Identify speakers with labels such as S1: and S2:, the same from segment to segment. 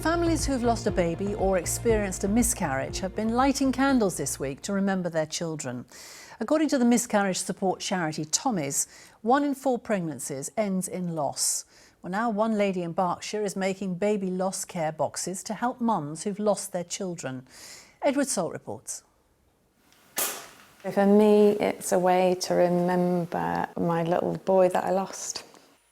S1: Families who've lost a baby or experienced a miscarriage have been lighting candles this week to remember their children. According to the miscarriage support charity Tommy's, 1 in 4 pregnancies ends in loss. Well, now one lady in Berkshire is making baby loss care boxes to help mums who've lost their children. Edward Salt reports.
S2: For me, it's a way to remember my little boy that I lost.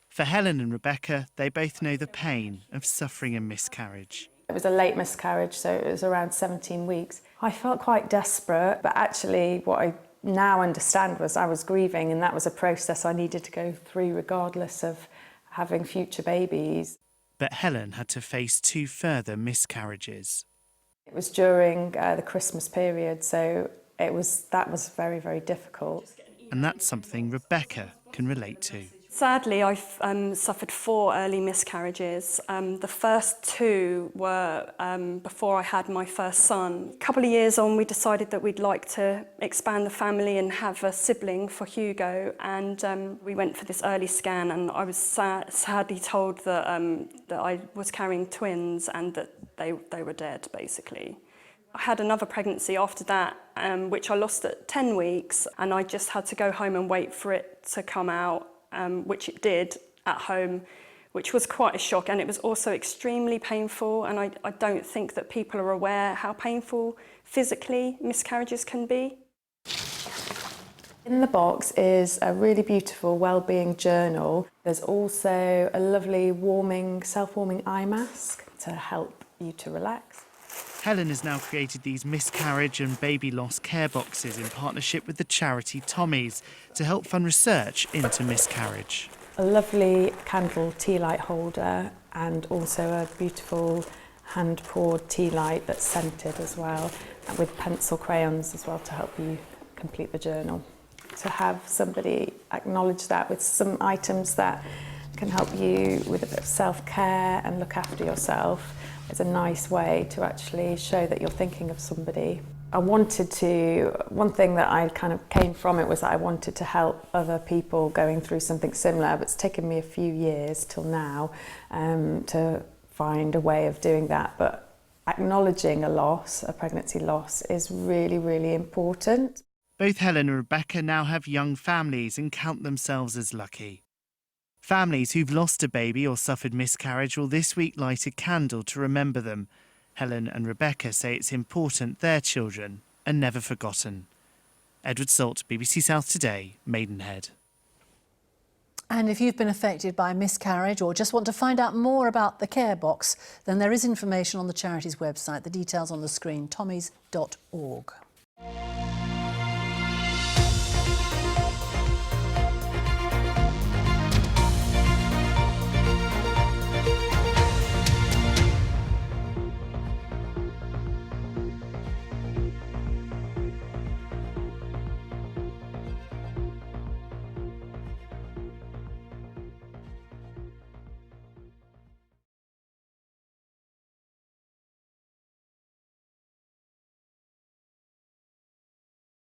S3: For Helen and Rebecca, they both know the pain of suffering a miscarriage.
S2: It was a late miscarriage, so it was around 17 weeks. I felt quite desperate, but actually what I now understand was I was grieving, and that was a process I needed to go through regardless of having future babies.
S3: But Helen had to face 2 further miscarriages.
S2: It was during the Christmas period, so that was very, very difficult.
S3: And that's something Rebecca can relate to.
S4: Sadly, I've suffered 4 early miscarriages. The first 2 were before I had my first son. A couple of years on, we decided that we'd like to expand the family and have a sibling for Hugo, and we went for this early scan, and I was sadly told that, that I was carrying twins and that they were dead, basically. I had another pregnancy after that, which I lost at 10 weeks, and I just had to go home and wait for it to come out. Which it did at home, which was quite a shock, and it was also extremely painful, and I don't think that people are aware how painful physically miscarriages can be.
S2: In the box is a really beautiful wellbeing journal. There's also a lovely self-warming eye mask to help you to relax.
S3: Helen has now created these miscarriage and baby loss care boxes in partnership with the charity Tommy's to help fund research into miscarriage.
S2: A lovely candle tea light holder, and also a beautiful hand-poured tea light that's scented as well, and with pencil crayons as well to help you complete the journal. To have somebody acknowledge that with some items that can help you with a bit of self-care and look after yourself, it's a nice way to actually show that you're thinking of somebody. One thing that I kind of came from it was that I wanted to help other people going through something similar, but it's taken me a few years till now to find a way of doing that. But acknowledging a pregnancy loss, is really, really important.
S3: Both Helen and Rebecca now have young families and count themselves as lucky. Families who've lost a baby or suffered miscarriage will this week light a candle to remember them. Helen and Rebecca say it's important their children are never forgotten. Edward Salt, BBC South Today, Maidenhead.
S1: And if you've been affected by a miscarriage or just want to find out more about the care box, then there is information on the charity's website. The details on the screen, tommys.org.